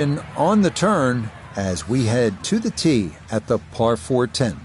And on the turn as we head to the tee at the par 4 10th.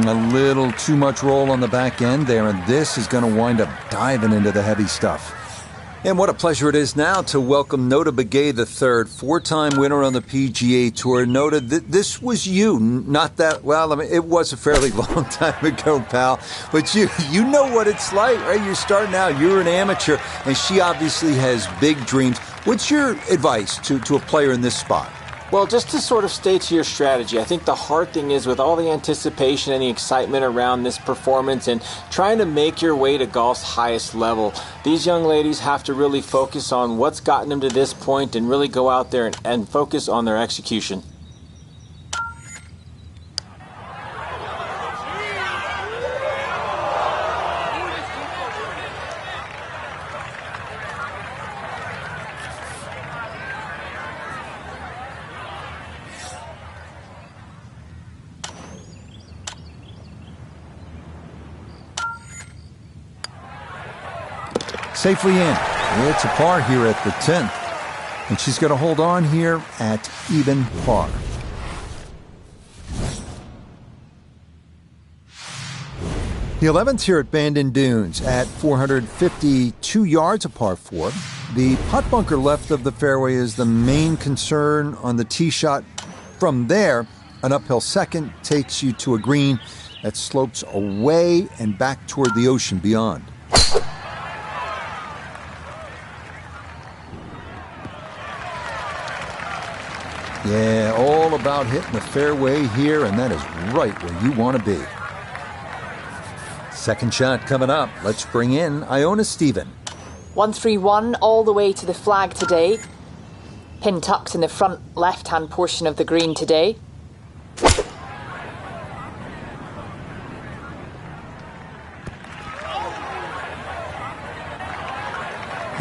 A little too much roll on the back end there, and this is going to wind up diving into the heavy stuff. And what a pleasure it is now to welcome Notah Begay III, four-time winner on the PGA Tour. Notah, this was you, not that, well, I mean, it was a fairly long time ago, pal, but you know what it's like, right? You're starting out, you're an amateur, and she obviously has big dreams. What's your advice to a player in this spot? Well, just to sort of stay to your strategy, I think the hard thing is with all the anticipation and the excitement around this performance and trying to make your way to golf's highest level, these young ladies have to really focus on what's gotten them to this point and really go out there and focus on their execution. Safely in. It's a par here at the 10th. And she's going to hold on here at even par. The 11th here at Bandon Dunes at 452 yards, a par 4. The putt bunker left of the fairway is the main concern on the tee shot. From there, an uphill second takes you to a green that slopes away and back toward the ocean beyond. Yeah, all about hitting the fairway here, and that is right where you want to be. Second shot coming up. Let's bring in Iona Stephen. 131 all the way to the flag today. Pin tucked in the front left-hand portion of the green today.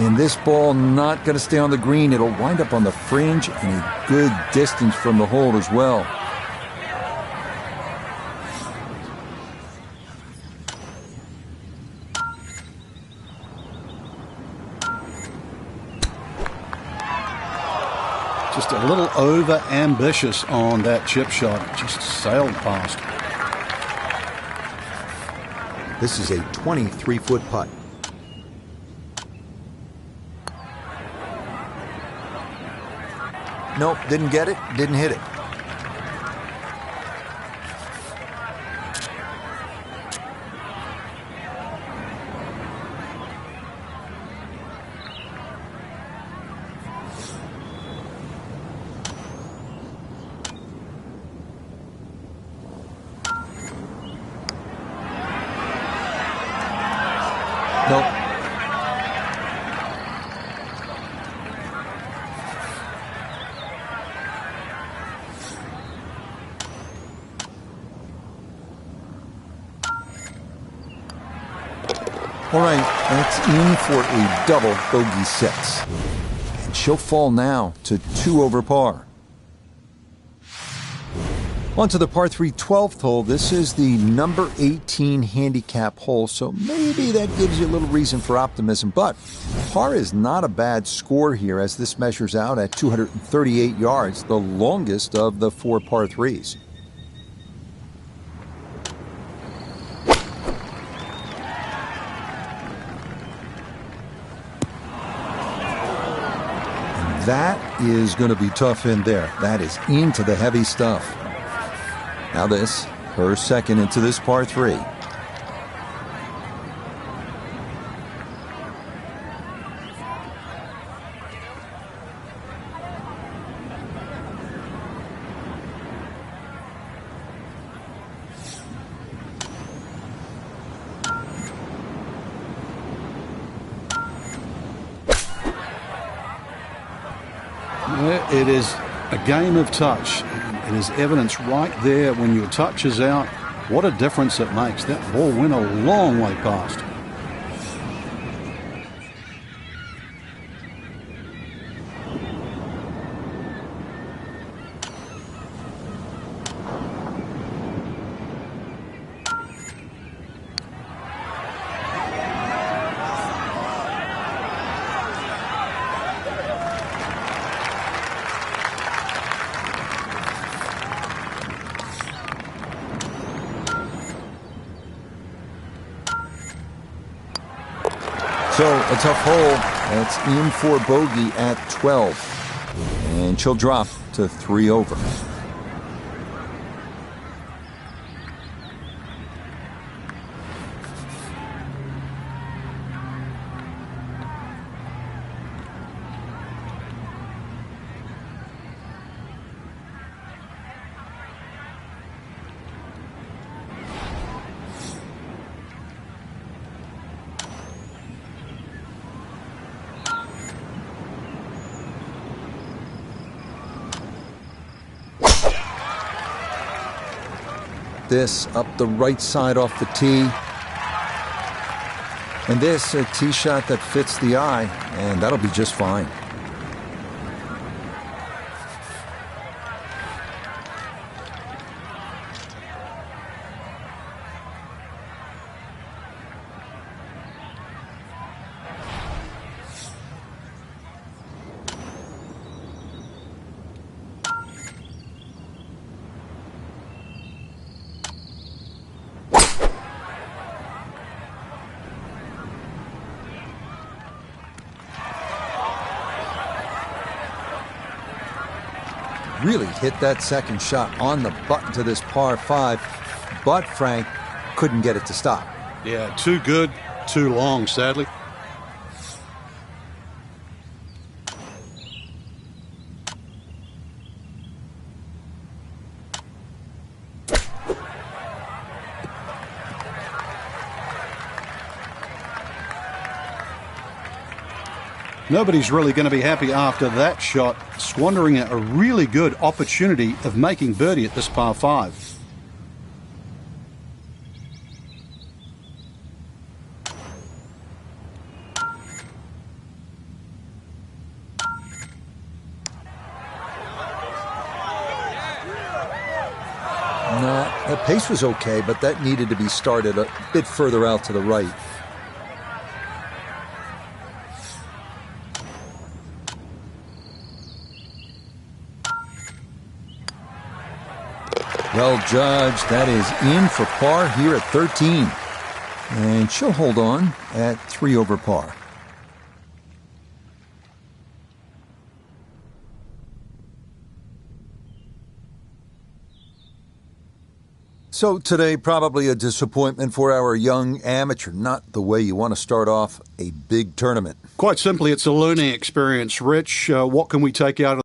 And this ball not going to stay on the green. It'll wind up on the fringe and a good distance from the hole as well. Just a little over-ambitious on that chip shot. It just sailed past. This is a 23-foot putt. Nope, didn't get it, didn't hit it. Nope. All right, that's in for a double bogey 6. And she'll fall now to 2 over par. On to the par 3 12th hole. This is the number 18 handicap hole, so maybe that gives you a little reason for optimism. But par is not a bad score here as this measures out at 238 yards, the longest of the 4 par 3s. That is going to be tough in there. That is into the heavy stuff. Now this, her second into this par 3. It is a game of touch. It is evidence right there when your touch is out. What a difference it makes. That ball went a long way past. So, a tough hole. That's in for bogey at 12. And she'll drop to 3 over. This up the right side off the tee. And this a tee shot that fits the eye, and that'll be just fine. Really hit that second shot on the button to this par 5, but Frank couldn't get it to stop. Yeah, too good, too long, sadly. Nobody's really going to be happy after that shot, squandering a really good opportunity of making birdie at this par 5. The pace was okay, but that needed to be started a bit further out to the right. Well judged. That is in for par here at 13. And she'll hold on at 3 over par. So today, probably a disappointment for our young amateur. Not the way you want to start off a big tournament. Quite simply, it's a learning experience. Rich, what can we take out of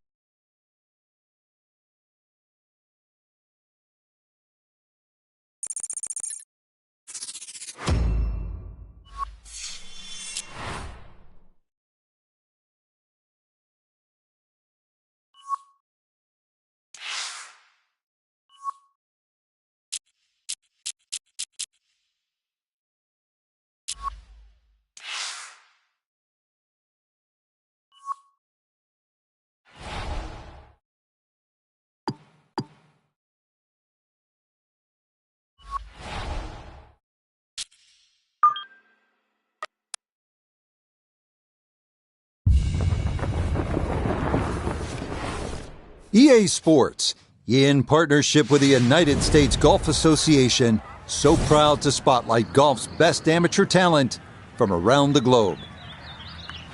EA Sports, in partnership with the United States Golf Association, so proud to spotlight golf's best amateur talent from around the globe.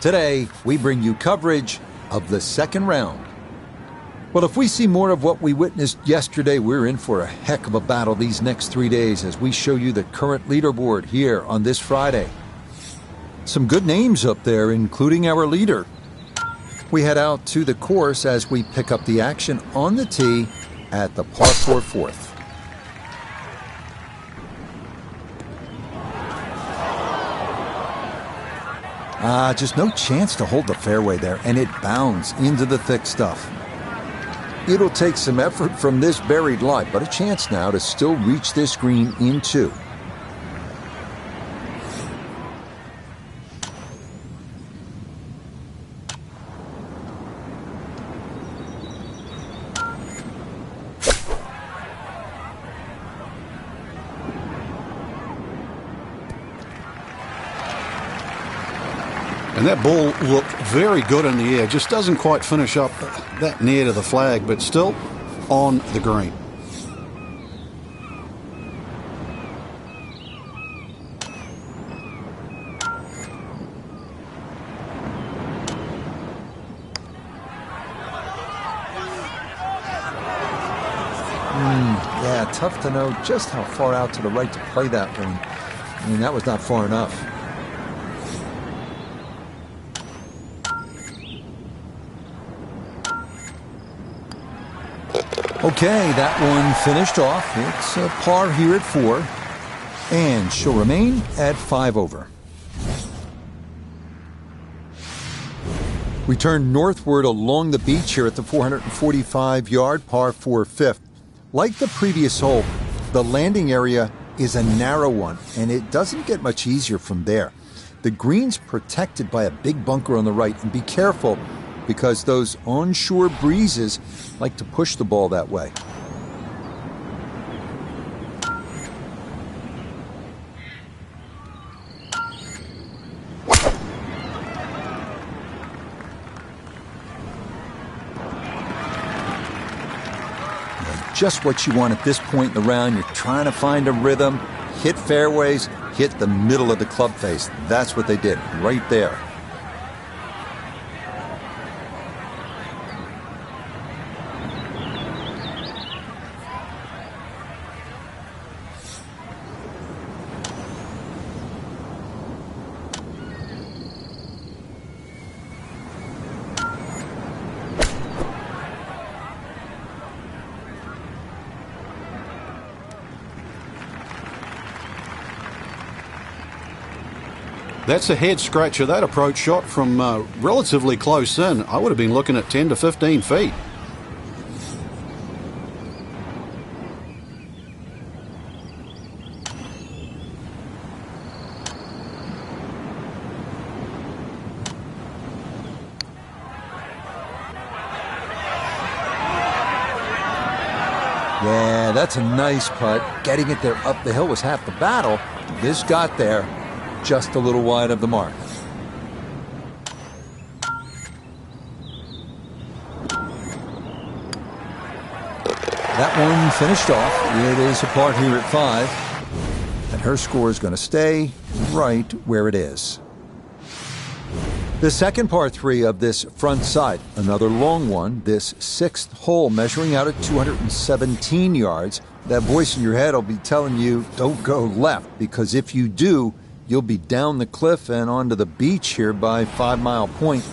Today, we bring you coverage of the second round. Well, if we see more of what we witnessed yesterday, we're in for a heck of a battle these next 3 days as we show you the current leaderboard here on this Friday. Some good names up there, including our leader. We head out to the course as we pick up the action on the tee at the par 4 fourth. Just no chance to hold the fairway there, and it bounds into the thick stuff. It'll take some effort from this buried lie, but a chance now to still reach this green in 2. And that ball looked very good in the air. Just doesn't quite finish up that near to the flag, but still on the green. Yeah, tough to know just how far out to the right to play that one. I mean, that was not far enough. Okay, that one finished off. It's a par here at 4, and she'll remain at 5 over. We turn northward along the beach here at the 445-yard par 4 fifth. Like the previous hole, the landing area is a narrow one, and it doesn't get much easier from there. The green's protected by a big bunker on the right, and be careful because those onshore breezes like to push the ball that way. Just what you want at this point in the round. You're trying to find a rhythm, hit fairways, hit the middle of the club face. That's what they did right there. That's a head scratcher. That approach shot from relatively close in. I would have been looking at 10 to 15 feet. Yeah, that's a nice putt. Getting it there up the hill was half the battle. This got there just a little wide of the mark. That one finished off. It is a par here at 5, and her score is going to stay right where it is. The second par 3 of this front side, another long one, this 6th hole measuring out at 217 yards. That voice in your head will be telling you don't go left, because if you do, you'll be down the cliff and onto the beach here by 5 Mile Point.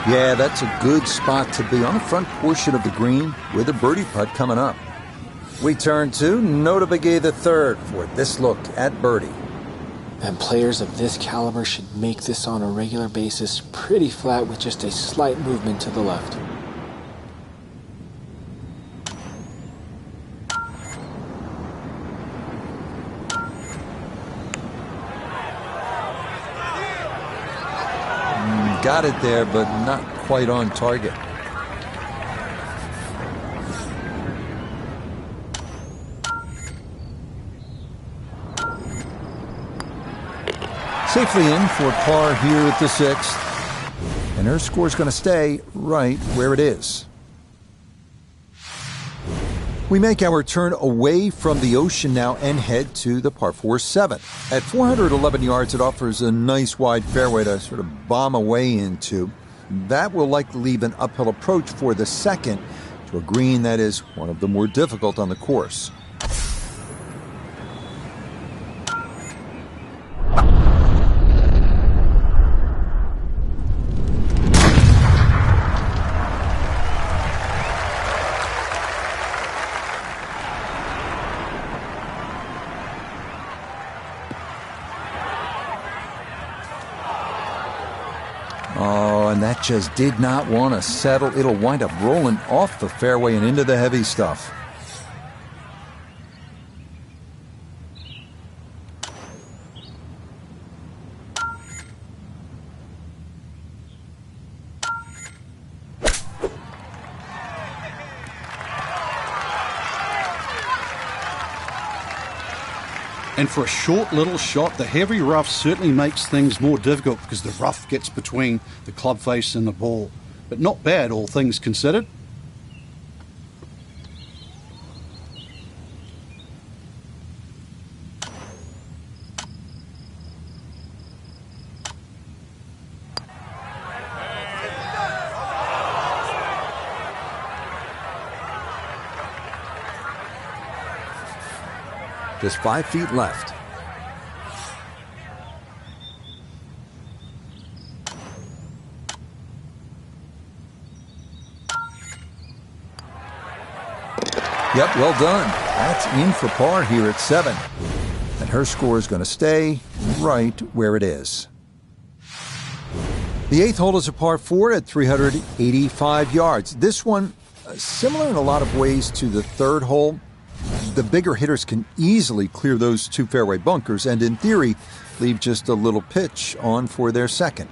Yeah, that's a good spot to be on the front portion of the green with a birdie putt coming up. We turn to Notah Begay III for this look at birdie. And players of this caliber should make this on a regular basis pretty flat with just a slight movement to the left. Got it there, but not quite on target. Safely in for par here at the 6th, and her score's going to stay right where it is. We make our turn away from the ocean now and head to the par 4 7th. At 411 yards, it offers a nice wide fairway to sort of bomb away into. That will likely leave an uphill approach for the second to a green that is one of the more difficult on the course. That just did not want to settle. It'll wind up rolling off the fairway and into the heavy stuff. And for a short little shot, the heavy rough certainly makes things more difficult because the rough gets between the club face and the ball. But not bad, all things considered. Just 5 feet left. Yep, well done. That's in for par here at 7. And her score is going to stay right where it is. The 8th hole is a par 4 at 385 yards. This one, similar in a lot of ways to the 3rd hole. The bigger hitters can easily clear those 2 fairway bunkers and, in theory, leave just a little pitch on for their 2nd.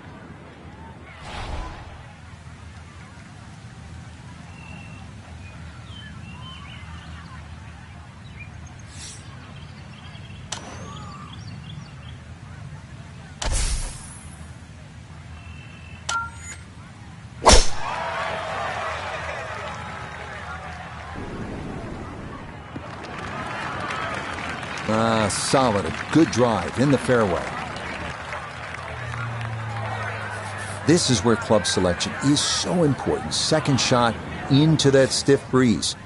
Solid, a good drive in the fairway. This is where club selection is so important. 2nd shot into that stiff breeze.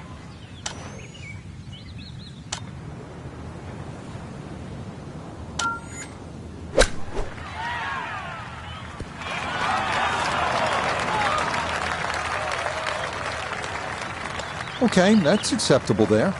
Okay, that's acceptable there.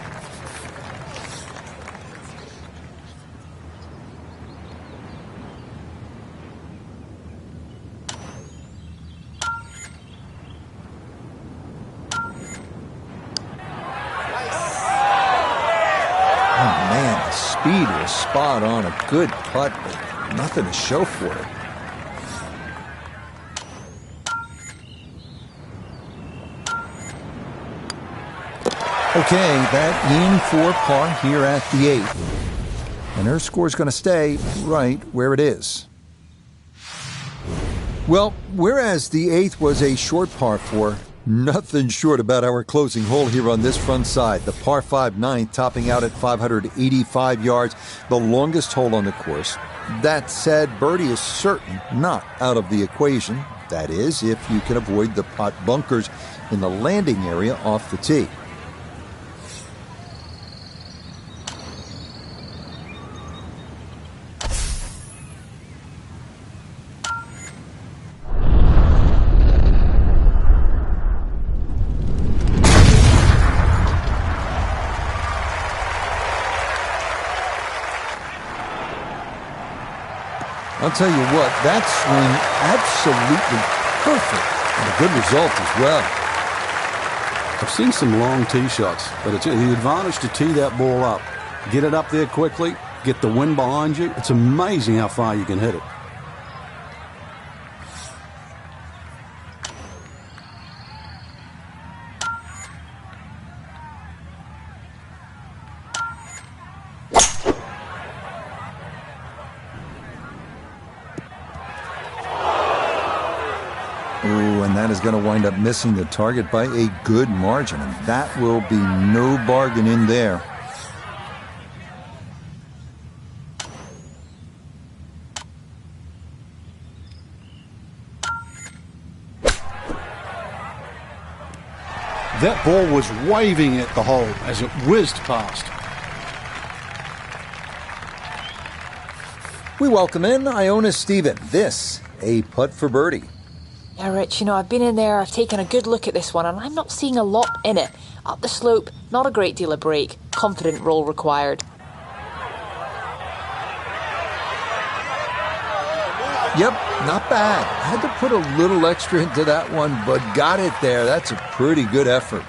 Speed was spot on, a good putt, but nothing to show for it. Okay, that in for par here at the 8th. And her score is going to stay right where it is. Well, whereas the 8th was a short par 4, nothing short about our closing hole here on this front side. The par 5 9th topping out at 585 yards, the longest hole on the course. That said, birdie is certain not out of the equation. That is, if you can avoid the putt bunkers in the landing area off the tee. I'll tell you what, that swing absolutely perfect and a good result as well. I've seen some long tee shots, but it's the advantage to tee that ball up. Get it up there quickly, get the wind behind you. It's amazing how far you can hit it. That is going to wind up missing the target by a good margin, and that will be no bargain in there. That ball was waving at the hole as it whizzed past. We welcome in Iona Stephen. This, a putt for birdie. Yeah, Rich, I've been in there, I've taken a good look at this one, and I'm not seeing a lot in it. Up the slope, not a great deal of break. Confident roll required. Yep, not bad. Had to put a little extra into that one, but got it there. That's a pretty good effort.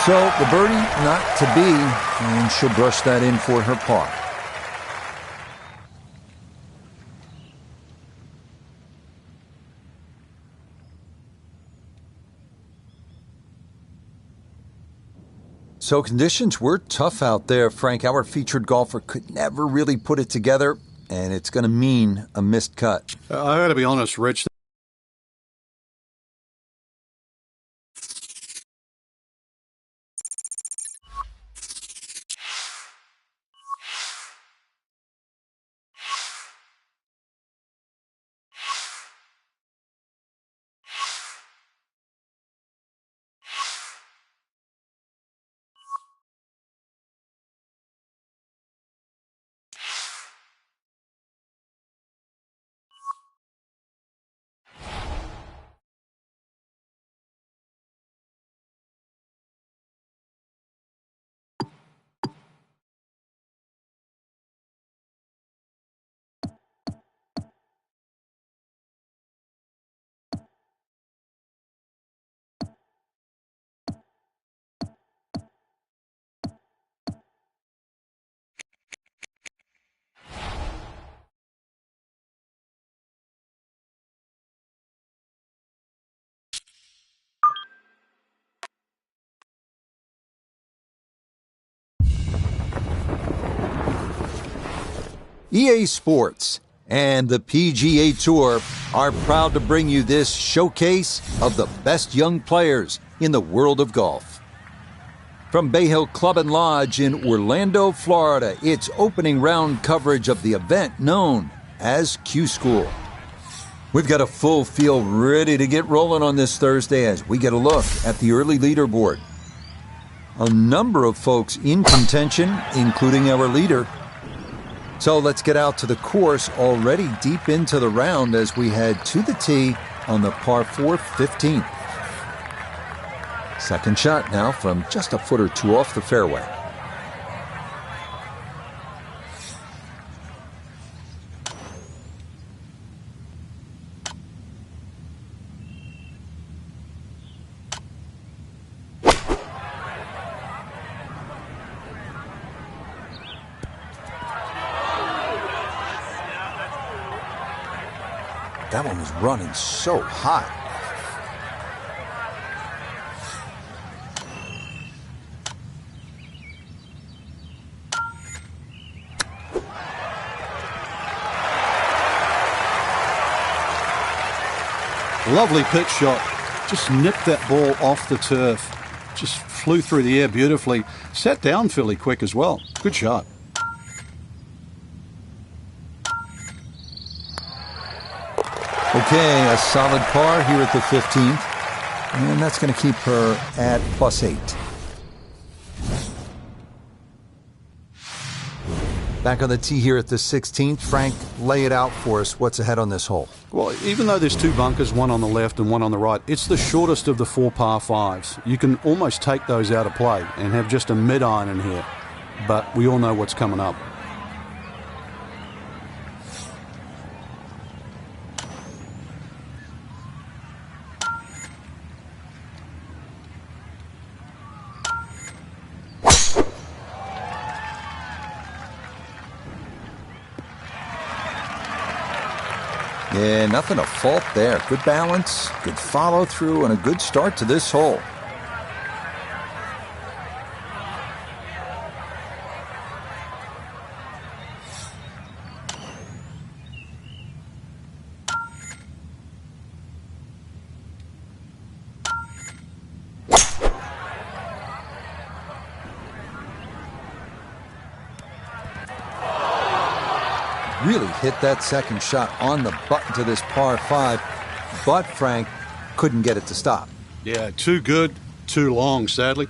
So the birdie not to be, and she'll brush that in for her par. So conditions were tough out there, Frank. Our featured golfer could never really put it together, and it's going to mean a missed cut. I got to be honest, Rich. EA Sports and the PGA Tour are proud to bring you this showcase of the best young players in the world of golf. From Bay Hill Club and Lodge in Orlando, Florida, it's opening round coverage of the event known as Q School. We've got a full field ready to get rolling on this Thursday as we get a look at the early leaderboard. A number of folks in contention, including our leader. So let's get out to the course, already deep into the round as we head to the tee on the par 4 15th. Second shot now from just a foot or two off the fairway. That one was running so hot. Lovely pitch shot. Just nipped that ball off the turf. Just flew through the air beautifully. Sat down fairly quick as well. Good shot. Okay, a solid par here at the 15th. And that's going to keep her at +8. Back on the tee here at the 16th. Frank, lay it out for us. What's ahead on this hole? Well, even though there's two bunkers, one on the left and one on the right, it's the shortest of the 4 par 5s. You can almost take those out of play and have just a mid-iron in here. But we all know what's coming up. Yeah, nothing to fault there. Good balance, good follow through, and a good start to this hole. Really hit that second shot on the button to this par 5, but Frank couldn't get it to stop. Yeah, too good, too long, sadly.